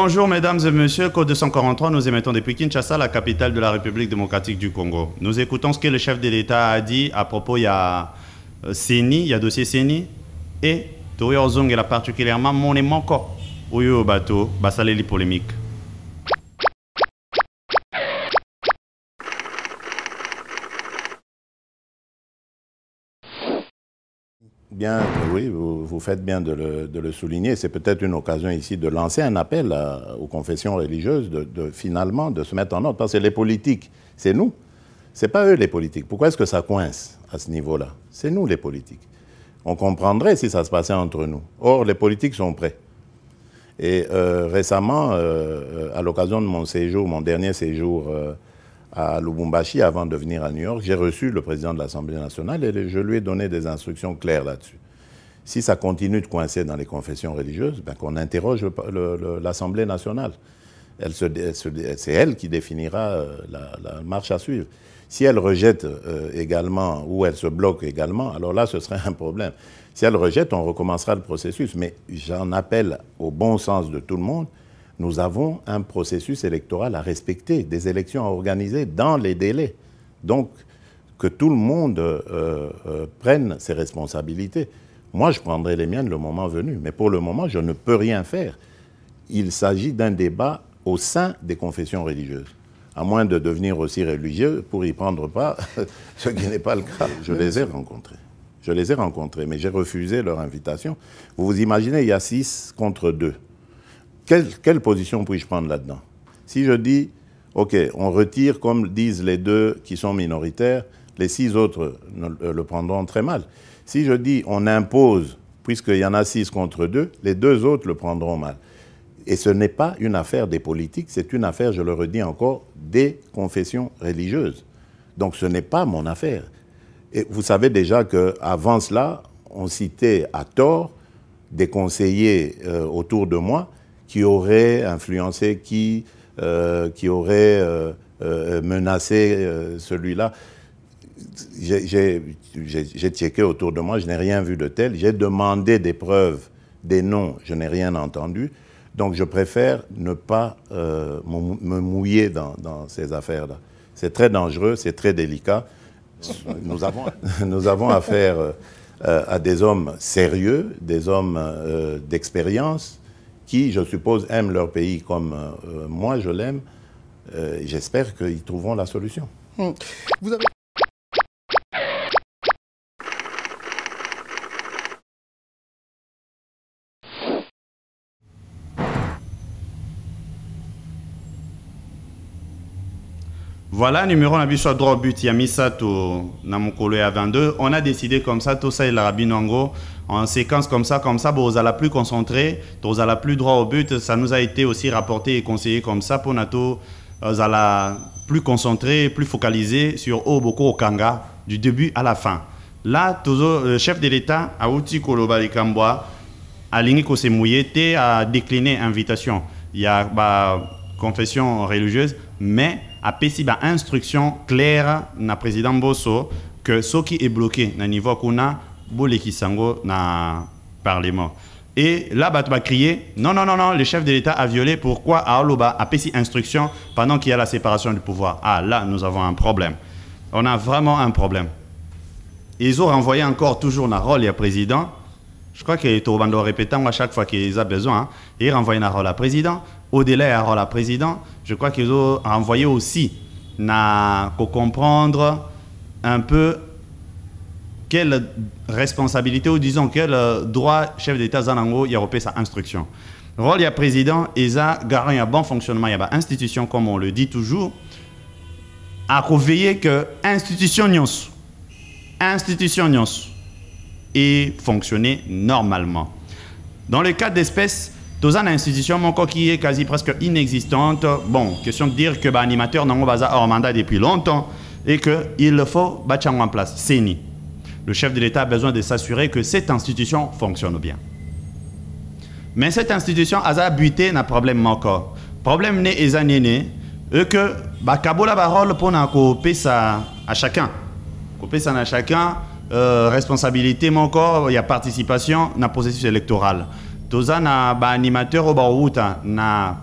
bonjour mesdames et messieurs, Code 243, nous émettons depuis Kinshasa, la capitale de la République démocratique du Congo. Nous écoutons ce que le chef de l'État a dit à propos, il y a CENI, il y a dossier CENI, et Toyo Ozong est particulièrement mon manco, Oyo Bato, Basaleli polémique. Bien, oui, vous faites bien de le souligner. C'est peut-être une occasion ici de lancer un appel aux confessions religieuses finalement de se mettre en ordre. Parce que les politiques, c'est nous. Ce n'est pas eux les politiques. Pourquoi est-ce que ça coince à ce niveau-là? C'est nous les politiques. On comprendrait si ça se passait entre nous. Or, les politiques sont prêts. Et récemment, à l'occasion de mon dernier séjour à Lubumbashi, avant de venir à New York, j'ai reçu le président de l'Assemblée nationale et je lui ai donné des instructions claires là-dessus. Si ça continue de coincer dans les confessions religieuses, ben qu'on interroge l'Assemblée nationale. C'est elle qui définira la marche à suivre. Si elle rejette également, ou elle se bloque également, alors là, ce serait un problème. Si elle rejette, on recommencera le processus. Mais j'en appelle au bon sens de tout le monde. Nous avons un processus électoral à respecter, des élections à organiser dans les délais. Donc, que tout le monde prenne ses responsabilités. Moi, je prendrai les miennes le moment venu. Mais pour le moment, je ne peux rien faire. Il s'agit d'un débat au sein des confessions religieuses. À moins de devenir aussi religieux pour y prendre part, ce qui n'est pas le cas. Je les ai rencontrés. Je les ai rencontrés, mais j'ai refusé leur invitation. Vous vous imaginez, il y a 6 contre 2. Quelle position puis-je prendre là-dedans? Si je dis, OK, on retire, comme disent les 2 qui sont minoritaires, les 6 autres le prendront très mal. Si je dis, on impose, puisqu'il y en a 6 contre 2, les 2 autres le prendront mal. Et ce n'est pas une affaire des politiques, c'est une affaire, je le redis encore, des confessions religieuses. Donc ce n'est pas mon affaire. Et vous savez déjà qu'avant cela, on citait à tort des conseillers autour de moi qui auraient influencé, qui auraient menacé celui-là. J'ai checké autour de moi, je n'ai rien vu de tel. J'ai demandé des preuves, des noms, je n'ai rien entendu. Donc je préfère ne pas me mouiller dans ces affaires-là. C'est très dangereux, c'est très délicat. Nous avons affaire à des hommes sérieux, des hommes d'expérience, qui, je suppose, aiment leur pays comme moi je l'aime. J'espère qu'ils trouveront la solution. Vous avez... Voilà, numéro na biso droit but Yamisa to Namukolo à 22. On a décidé comme ça, tout ça et l'Arabinongo, en séquence comme ça, bon, vous allez plus concentré, vous allez plus droit au but. Ça nous a été aussi rapporté et conseillé comme ça pour Nato, vous allez plus concentré, plus focalisé sur Oboko Okanga du début à la fin. Là, toujours le chef de l'État, Aouti Koloba Kambwa, a ligné qu'on s'est mouillé, a décliné invitation. Il y a confession religieuse, mais a pesi ba instruction claire na président Bosso que ce qui est bloqué na niveau kuna boleki sango na parlement. Et là bat va crier non, le chef de l'État a violé. Pourquoi Aoloba a pesi instruction pendant qu'il y a la séparation du pouvoir? Ah, là nous avons un problème. On a vraiment un problème. Ils ont renvoyé encore toujours na rôle et président. Je crois qu'ils doivent répéter à chaque fois qu'ils ont besoin. Hein. Ils renvoient na rôle à président. Au-delà à la président, je crois qu'ils ont envoyé aussi pour comprendre un peu quelle responsabilité ou disons quel droit chef d'État Zanango y a repéré sa instruction. Le rôle du président est à garantir un bon fonctionnement, il y a une institution comme on le dit toujours, à veiller que institution et fonctionner normalement. Dans le cas d'espèces, dans une institution qui est quasi presque inexistante, bon, question de dire que l'animateur n'a pas hors mandat depuis longtemps et qu'il faut battre en place. CENI. Le chef de l'État a besoin de s'assurer que cette institution fonctionne bien. Mais cette institution a buté un problème encore. Le problème n'est que Kabola Barol pour couper ça à chacun. Couper ça à chacun, responsabilité, il y a participation dans le processus électoral. Toza na ba animateur au barouta na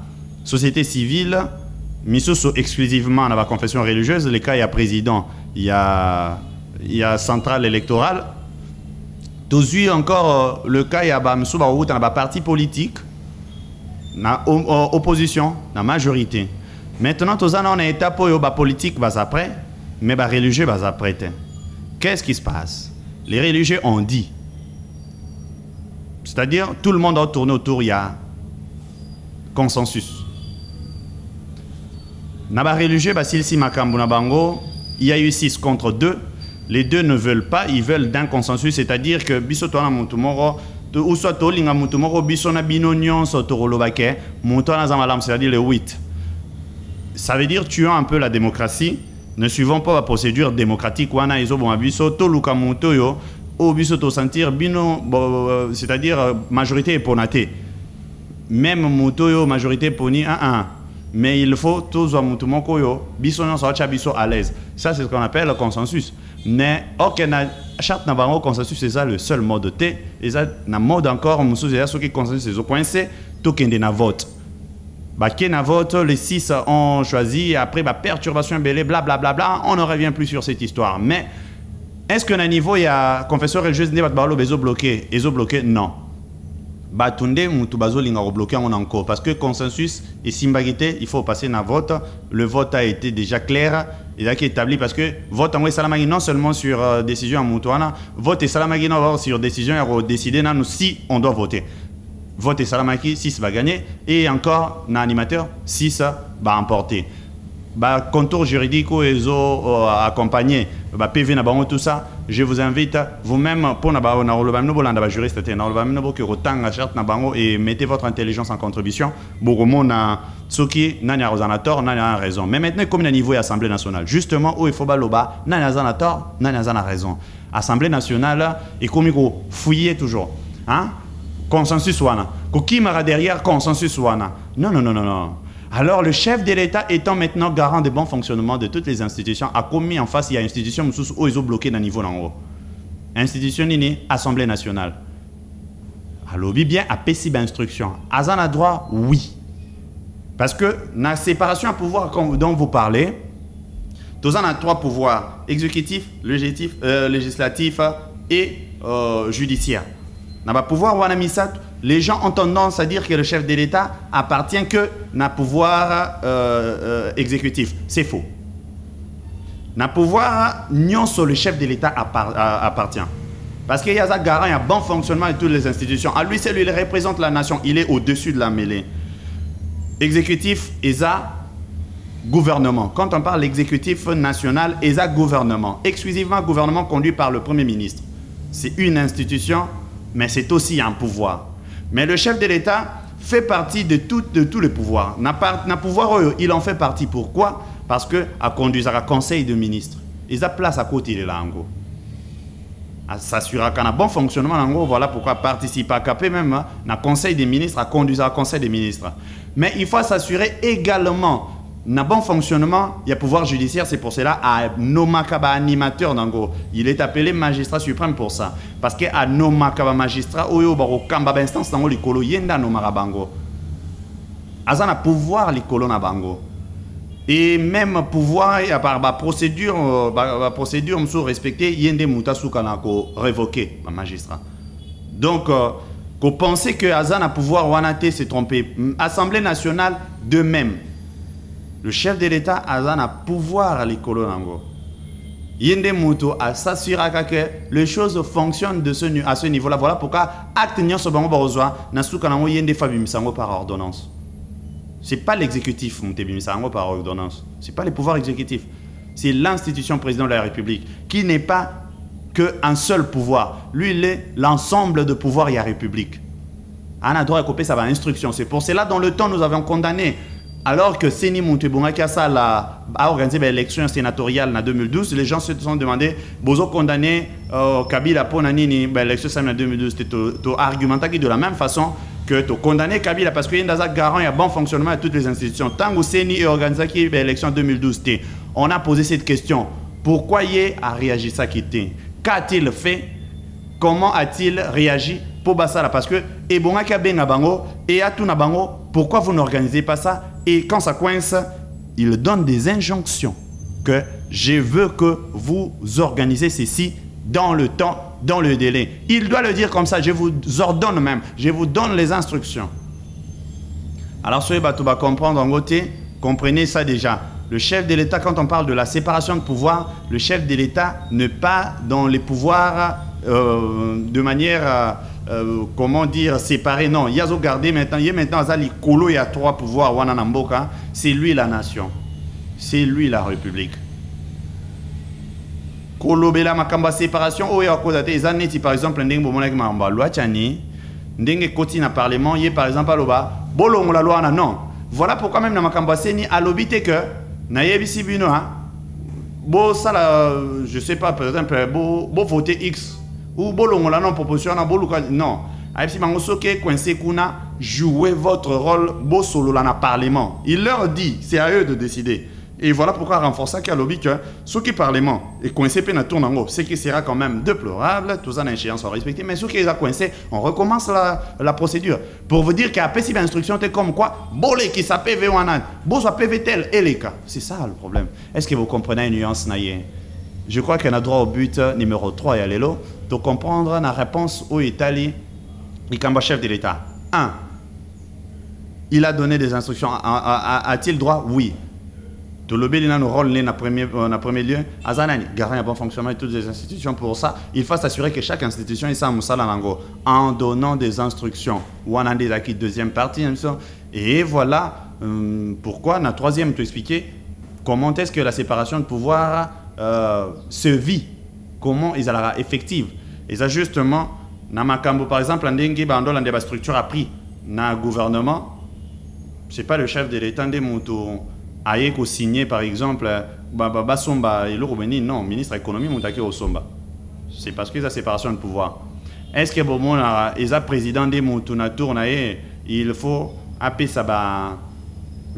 société civile, miso exclusivement dans la confession religieuse, les cas il y a président, il y a centrale électorale. Tous encore le cas il y a un parti politique, na opposition, na majorité. Maintenant tous on a étape où la politique va après, mais les religieux va après. Qu'est-ce qui se passe? Les religieux ont dit. C'est-à-dire, tout le monde a tourné autour, il y a consensus. Naba religieux, il y a eu 6 contre 2. Les deux ne veulent pas, ils veulent d'un consensus, c'est-à-dire que bisotona mutumoro, ou soit tolinga mutumoro, bisona binonion, sotorolobake, mutona zamalam, c'est-à-dire les 8. Ça veut dire tuant un peu la démocratie, ne suivons pas la procédure démocratique, wana iso bon abiso, toluka mutoyo, ou bisoto sentir bino, c'est-à-dire majorité ponate. Même mutoyo, majorité poni 1-1. Mais il faut tous mutumoko yo, bisonon sa biso à l'aise. Ça c'est ce qu'on appelle le consensus. Mais ok na charte na bango consensus c'est ça le seul mode T et ça na mode encore musu c'est ça qui consensus c'est au point C to kende na vote. Bah qui na vote les 6 ont choisi après bah perturbation belé bla bla bla bla, on ne revient plus sur cette histoire. Mais est-ce que na niveau il y a confesseur religieuse ne va balo bezo bloqué, ezo bloqué non. Batunde mutubazo linga bloqué on encore parce que consensus et simbagité il faut passer na vote. Le vote a été déjà clair et là qui est établi parce que vote en salamagi non seulement sur décision en mutuana, vote et salamagi non sur décision et décider nous si on doit voter. Vote et salamagi 6 va gagner et encore na animateur 6 va emporter. Bah contour juridique et accompagné bah PV na bango tout ça. Je vous invite vous-même pour na ba na rolobamno bolanda ba juriste te na rolobamno bo que rotanga charte na bango et mettez votre intelligence en contribution. Bogomo na soki nani a tort nani a raison. Mais maintenant comme na niveau Assemblée nationale justement où il faut baloba nani a tort nani a raison. Assemblée nationale et comme il faut fouiller toujours. Hein? Consensus wana. Ko qui mara derrière consensus wana. Non non non non non. Alors, le chef de l'État étant maintenant garant du bon fonctionnement de toutes les institutions, a commis en face, il y a une institution où ils ont bloqué dans le niveau en haut. Institution nini, Assemblée nationale. Alors, bien, à PCB instruction. Azan a droit, oui. Parce que, dans la séparation à pouvoir dont vous parlez, tous en a 3 pouvoirs, exécutif, législatif et judiciaire. Dans le pouvoir, les gens ont tendance à dire que le chef de l'État appartient que à pouvoir exécutif. C'est faux. Dans le pouvoir, non sur le chef de l'État appartient. Parce qu'il y a un garant, il y a un bon fonctionnement de toutes les institutions. À lui, c'est lui, il représente la nation. Il est au-dessus de la mêlée. Exécutif, ESA, gouvernement. Quand on parle d'exécutif national, ESA, gouvernement. Exclusivement gouvernement conduit par le Premier ministre. C'est une institution, mais c'est aussi un pouvoir. Mais le chef de l'État fait partie de tous les pouvoirs. N'a pouvoir, il en fait partie. Pourquoi? Parce que à conduire un conseil de ministres. Ils ont place à côté de l'ango. À s'assurer qu'il y a un bon fonctionnement l'ango. Voilà pourquoi participer à CAP même dans conseil des ministres, à conduire un conseil des ministres. Mais il faut s'assurer également un bon fonctionnement, il y a pouvoir judiciaire, c'est pour cela à Nomakaba animateur d'ango. Il est appelé magistrat suprême pour ça. Parce que à Nomakaba magistrat, oyo baro kamba instance d'ango likolo yenda nomarabango. Azana pouvoir likolo na bango. Et même pouvoir à part la procédure m'sou respecter yende muta soukanako révoqué ma magistrat. Donc qu'on pensait que Azana pouvoir wanate s'est trompé. Assemblée nationale de même. Le chef de l'État a un pouvoir à l'école. Yende Mouto a s'assurer que les choses fonctionnent à ce niveau-là. Voilà pourquoi acte n'y a ce bango barozwa nasukanango yende fabimisango par ordonnance. C'est pas l'exécutif mutebimisango par ordonnance. C'est pas le pouvoir exécutif. C'est l'institution président de la République qui n'est pas qu'un seul pouvoir. Lui, il est l'ensemble de pouvoirs et la République. On a droit à couper sa instruction. C'est pour cela dans le temps nous avons condamné. Alors que Seni Moutebonga a organisé l'élection sénatoriale en 2012, les gens se sont demandé, bozo condamné Kabila pour l'élection en 2012, tu argumenté de la même façon que tu condamné Kabila parce qu'il y a un garant et un bon fonctionnement de toutes les institutions. Tant que Seni a organisé l'élection en 2012, on a posé cette question. Pourquoi il a réagi ça qui était? Qu'a-t-il fait? Comment a-t-il réagi pour ça? Parce que Ebonga Kabenga Bango et à tout Nabango, pourquoi vous n'organisez pas ça? et quand ça coince, il donne des injonctions que je veux que vous organisez ceci dans le temps, dans le délai. Il doit le dire comme ça, je vous ordonne même, je vous donne les instructions. Alors, soyez tu vas comprendre en côté, comprenez ça déjà. Le chef de l'État, quand on parle de la séparation de pouvoir, le chef de l'État n'est pas dans les pouvoirs de manière, comment dire, séparée. Non, il y a gardé maintenant, il y a maintenant il y a 3 pouvoirs, c'est lui la nation, c'est lui la République. Kolobela makamba séparation o ya kozate ezaneti par exemple ndenge bomona ki mamba loi tchani ndenge koti na parlement yé par exemple aloba bolongo la loi na non. Voilà pourquoi même na makamba seni alobite que na yebisi bino hein bo sala je sais pas par exemple bo voter X ou bolongo la non proposition na boluka non ayebisi bango soke coincé kuna jouez votre rôle bo solo la na parlement. Il leur dit c'est à eux de décider. Et voilà pourquoi renforcer qu'il y a lobby que ceux qui parlement et coincé na tourne en haut, ce qui sera quand même déplorable, tout ça l'échéance sont respectés, mais ceux qui les a coincés, on recommence la procédure. Pour vous dire qu'à PCB instruction, c'est comme quoi, bolé qui s'appelle V1, bon soit PV tel et les cas. C'est ça le problème. Est-ce que vous comprenez une nuance naïe? Je crois qu'on a droit au but numéro 3 et à l'élo, de comprendre la réponse au Italie, et comme chef de l'État. 1. Il a donné des instructions. A-t-il droit? Oui. Tout le bien nos rôles en premier lieu, garder un bon fonctionnement de toutes les institutions. Pour ça, il faut s'assurer que chaque institution est en donnant des instructions. Ou en a des acquis deuxième partie. Et voilà pourquoi, dans la troisième, tu expliquer comment est-ce que la séparation de pouvoir se vit, comment elle sera effective. Et ça justement, dans Makambo, par exemple, dans la structure a pris dans le gouvernement, ce n'est pas le chef de l'État des motos. Aïe ko signé par exemple Somba et le non ministre de l'économie Moutake au Somba. C'est parce que la séparation de pouvoir. Est-ce que bon les président des Moutounatour il faut appeler ça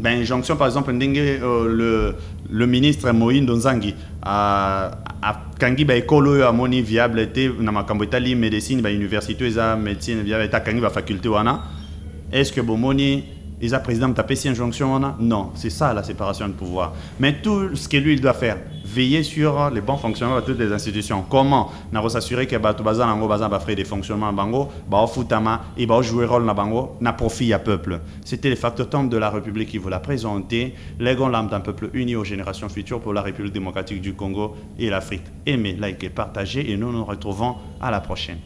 injonction par exemple le ministre Moïne Donzangi a kangi école à moni viabilité na makambo Italie médecine université za médecine viable ta kangi faculté wana. Est-ce que bon moni les présidents tapé si injonction non, c'est ça la séparation de pouvoir. Mais tout ce que lui il doit faire, veiller sur les bons fonctionnements de toutes les institutions. Comment s'assurer que tout bazan nango bazan ba faire des fonctionnements bango, ba futama et ba jouer rôle na bango, na profit à peuple. C'était les factotums de la République qui vous l'a présenté, les grands l'âme d'un peuple uni aux générations futures pour la République démocratique du Congo et l'Afrique. Aimez, likez, partagez et nous nous retrouvons à la prochaine.